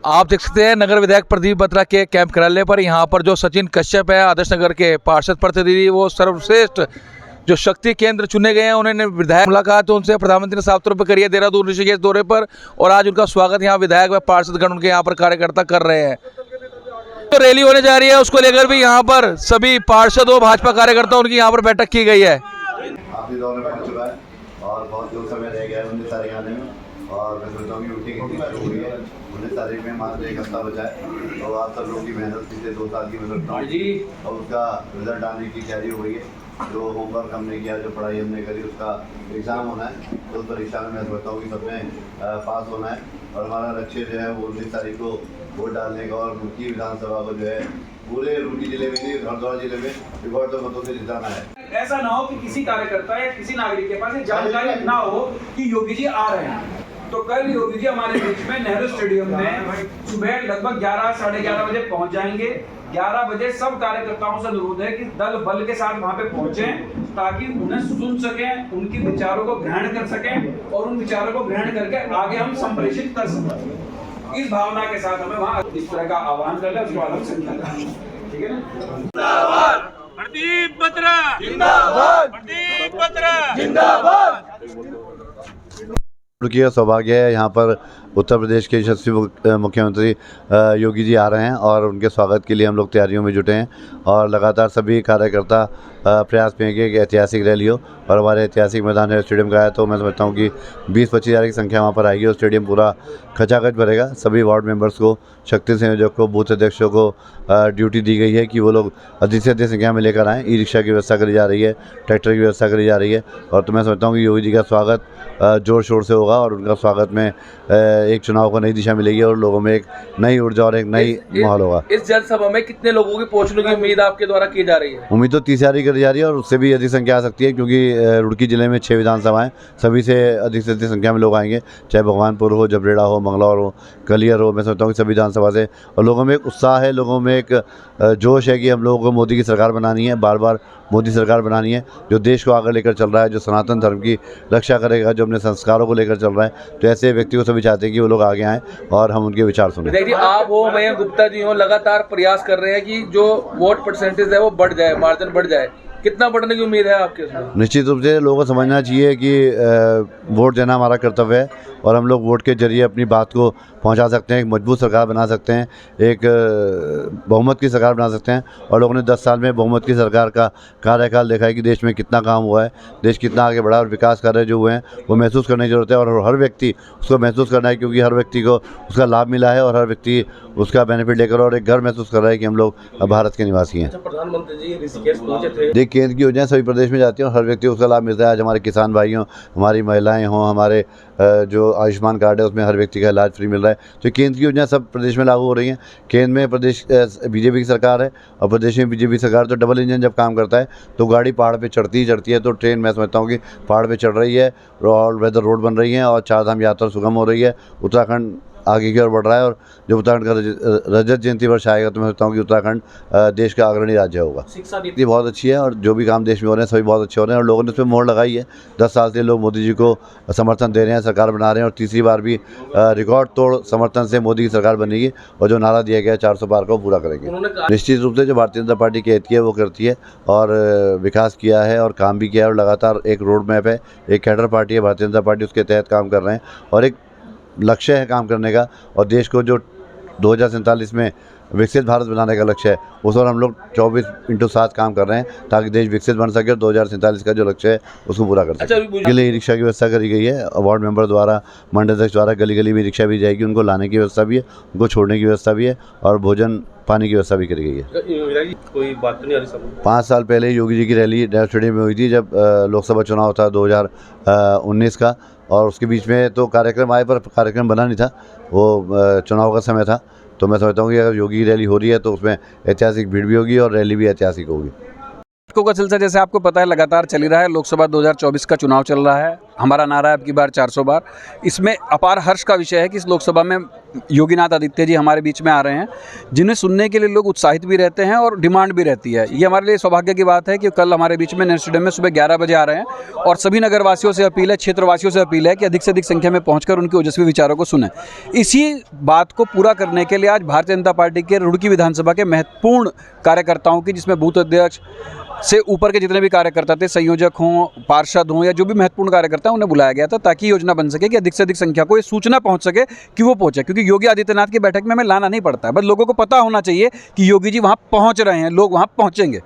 आप देख सकते हैं नगर विधायक प्रदीप बत्रा के कैंप कार्यालय पर यहाँ पर जो सचिन कश्यप है आदर्श नगर के पार्षद प्रतिनिधि, वो सर्वश्रेष्ठ जो शक्ति केंद्र चुने गए हैं, उन्होंने विधायक मुलाकात उनसे प्रधानमंत्री ने साफ तौर पर करी है देहरादून ऋषिकेश दौरे पर, और आज उनका स्वागत यहाँ विधायक व पार्षदगण उनके यहाँ पर कार्यकर्ता कर रहे हैं। तो रैली होने जा रही है, उसको लेकर भी यहाँ पर सभी पार्षद और भाजपा कार्यकर्ता उनकी यहाँ पर बैठक की गई है। आखिरी दौर में पहुंच चुका है और बहुत जो समय रह गया है 19 तारीख आने में, और मैं सोचता हूँ कि मीटिंग इतनी शुरू हुई है 19 तारीख में मात्र एक हफ्ता बचा है, तो आप सब लोग की मेहनत पिछले 2 साल की मेहनत और उसका रिजल्ट आने की तैयारी हो गई है। जो होमवर्क हमने किया, जो पढ़ाई हमने करी, उसका एग्ज़ाम होना है, तो उस परीक्षा में मैं सोचता हूँ कि सबने पास होना है, और हमारा लक्ष्य जो है वो 19 तारीख को वोट डालने का, और रुड़की विधानसभा को जो है पूरे रुड़की जिले में नहीं, हरिद्वार जिले में रिकॉर्ड तो मतों से जिताना है। ऐसा ना हो कि किसी कार्यकर्ता या किसी नागरिक के पास ये जानकारी ना हो कि योगी जी आ रहे हैं। तो कल योगी जी हमारे बीच में नेहरू स्टेडियम में सुबह लगभग 11 साढ़े 11 बजे पहुंच जाएंगे। 11 बजे सब कार्यकर्ताओं से अनुरोध है कि दल बल के साथ वहां पे पहुंचे, ताकि उन्हें सुन सकें, उनके विचारों को ग्रहण कर सकें, और उन विचारों को ग्रहण करके आगे हम संप्रेषित कर सकें। इस भावना के साथ हमें वहां इस तरह का आह्वान कर ले, उसको अलग से ठीक है ना। प्रदीप बत्रा जिंदाबाद, प्रदीप बत्रा जिंदाबाद। रुड़की का सौभाग्य है, यहाँ पर उत्तर प्रदेश के यशस्वी मुख्यमंत्री योगी जी आ रहे हैं, और उनके स्वागत के लिए हम लोग तैयारियों में जुटे हैं, और लगातार सभी कार्यकर्ता प्रयास में कि एक ऐतिहासिक रैली हो, और हमारे ऐतिहासिक मैदान है स्टेडियम का है, तो मैं समझता हूँ कि 20-25 हज़ार की संख्या वहाँ पर आएगी और स्टेडियम पूरा खचाखच भरेगा। सभी वार्ड मेंबर्स को, शक्ति संयोजक को, बूथ अध्यक्षों को ड्यूटी दी गई है कि वो लोग अधिक से अधिक संख्या में लेकर आएँ। ई रिक्शा की व्यवस्था करी जा रही है, ट्रैक्टर की व्यवस्था करी जा रही है, और तो मैं समझता हूँ कि योगी जी का स्वागत ज़ोर शोर से होगा, और उनका स्वागत में एक चुनाव को नई दिशा मिलेगी, और लोगों में एक नई ऊर्जा और एक नई माहौल होगा। इस जनसभा में कितने लोगों की पहुंचने की उम्मीद आपके द्वारा की जा रही है? उम्मीद तो 30 हज़ार की करी जा रही है, और उससे भी अधिक संख्या आ सकती है, क्योंकि रुड़की जिले में 6 विधानसभाएं, सभी से अधिक संख्या में लोग आएंगे, चाहे भगवानपुर हो, जबरेड़ा हो, मंगलौर हो, कलियर हो। मैं समझता हूँ कि सभी विधानसभा से, और लोगों में एक उत्साह है, लोगों में एक जोश है कि हम लोगों को मोदी की सरकार बनानी है, बार बार मोदी सरकार बनानी है, जो देश को आगे लेकर चल रहा है, जो सनातन धर्म की रक्षा करेगा, जो अपने संस्कारों को लेकर चल रहा है। तो ऐसे व्यक्ति को सभी चाहते हैं कि वो लोग आगे आएँ और हम उनके विचार सुनें। देखिए, आप हो, मयंक गुप्ता जी हो, लगातार प्रयास कर रहे हैं कि जो वोट परसेंटेज है वो बढ़ जाए, मार्जिन बढ़ जाए। कितना बढ़ने की उम्मीद है आपके उसमें? निश्चित रूप से लोगों को समझना चाहिए कि वोट देना हमारा कर्तव्य है, और हम लोग वोट के जरिए अपनी बात को पहुंचा सकते हैं, एक मजबूत सरकार बना सकते हैं, एक बहुमत की सरकार बना सकते हैं। और लोगों ने 10 साल में बहुमत की सरकार का कार्यकाल देखा है कि देश में कितना काम हुआ है, देश कितना आगे बढ़ा, और विकास कार्य जो हुए हैं वो महसूस करने की ज़रूरत है, और हर व्यक्ति उसको महसूस करना है, क्योंकि हर व्यक्ति को उसका लाभ मिला है, और हर व्यक्ति उसका बेनिफिट लेकर और एक घर महसूस कर रहा है कि हम लोग भारत के निवासी हैं। प्रधानमंत्री जी ऋषिकेश पहुंचे थे। देखिए, केंद्र की योजनाएं सभी प्रदेश में जाती हैं, और हर व्यक्ति को उसका लाभ मिलता है। आज हमारे किसान भाई हों, हमारी महिलाएं हों, हमारे जो आयुष्मान कार्ड है उसमें हर व्यक्ति का इलाज फ्री मिल रहा है। तो केंद्र की योजनाएं सब प्रदेश में लागू हो रही हैं। केंद्र में प्रदेश बीजेपी की सरकार है, और प्रदेश में बीजेपी सरकार, तो डबल इंजन जब काम करता है तो गाड़ी पहाड़ पे चढ़ती है, तो ट्रेन मैं समझता हूँ कि पहाड़ पे चढ़ रही है, और वेदर रोड बन रही है, और 4 धाम यात्रा सुगम हो रही है। उत्तराखंड आगे की ओर बढ़ रहा है, और जब उत्तराखंड का रजत जयंती वर्ष आएगा तो मैं सोचता हूँ कि उत्तराखंड देश का अग्रणी राज्य होगा। शिक्षा नीति ये बहुत अच्छी है, और जो भी काम देश में हो रहे हैं सभी बहुत अच्छे हो रहे हैं, और लोगों ने उस पर मोहर लगाई है। 10 साल से लोग मोदी जी को समर्थन दे रहे हैं, सरकार बना रहे हैं, और तीसरी बार भी रिकॉर्ड तोड़ समर्थन से मोदी की सरकार बनेगी, और जो नारा दिया गया 400 पार को पूरा करेंगे। निश्चित रूप से जो भारतीय जनता पार्टी कहती है वो करती है, और विकास किया है और काम भी किया है, और लगातार एक रोड मैप है, एक कैडर पार्टी है भारतीय जनता पार्टी, उसके तहत काम कर रहे हैं, और एक लक्ष्य है काम करने का, और देश को जो 2047 में विकसित भारत बनाने का लक्ष्य है, उस पर हम लोग 24/7 काम कर रहे हैं, ताकि देश विकसित बन सके, और 2047 का जो लक्ष्य है उसको पूरा कर सके। के लिए रिक्शा की व्यवस्था करी गई है, वार्ड मेंबर द्वारा, मंडल अध्यक्ष द्वारा गली गली में रिक्शा भी जाएगी, उनको लाने की व्यवस्था भी है, उनको छोड़ने की व्यवस्था भी है, और भोजन पानी की व्यवस्था भी करी गई है। कोई बात नहीं आ रही। 5 साल पहले योगी जी की रैली नेहरू स्टेडियम में हुई थी, जब लोकसभा चुनाव था 2019 का, और उसके बीच में तो कार्यक्रम आए, पर कार्यक्रम बना नहीं था, वो चुनाव का समय था। तो मैं समझता हूँ कि अगर योगी की रैली हो रही है तो उसमें ऐतिहासिक भीड़ भी होगी, और रैली भी ऐतिहासिक होगी। का सिलसिला जैसे आपको पता है लगातार चल ही रहा है। लोकसभा 2024 का चुनाव चल रहा है। हमारा नारा है अब की बार 400 बार। इसमें अपार हर्ष का विषय है कि इस लोकसभा में योगीनाथ आदित्य जी हमारे बीच में आ रहे हैं, जिन्हें सुनने के लिए लोग उत्साहित भी रहते हैं और डिमांड भी रहती है। ये हमारे लिए सौभाग्य की बात है कि कल हमारे बीच में नेहरू स्टेडियम में सुबह 11 बजे आ रहे हैं और सभी नगरवासियों से अपील है, क्षेत्रवासियों से अपील है कि अधिक से अधिक संख्या में पहुंचकर उनके ओजस्वी विचारों को सुनें। इसी बात को पूरा करने के लिए आज भारतीय जनता पार्टी के रुड़की विधानसभा के महत्वपूर्ण कार्यकर्ताओं की, जिसमें बूथ अध्यक्ष से ऊपर के जितने भी कार्यकर्ता थे, संयोजक हों, पार्षद हों या जो भी महत्वपूर्ण कार्यकर्ता हैं, उन्हें बुलाया गया था ताकि योजना बन सके कि अधिक से अधिक संख्या को ये सूचना पहुंच सके कि वो पहुंचे। क्योंकि योगी आदित्यनाथ की बैठक में हमें लाना नहीं पड़ता है, बस लोगों को पता होना चाहिए कि योगी जी वहाँ पहुँच रहे हैं, लोग वहाँ पहुँचेंगे।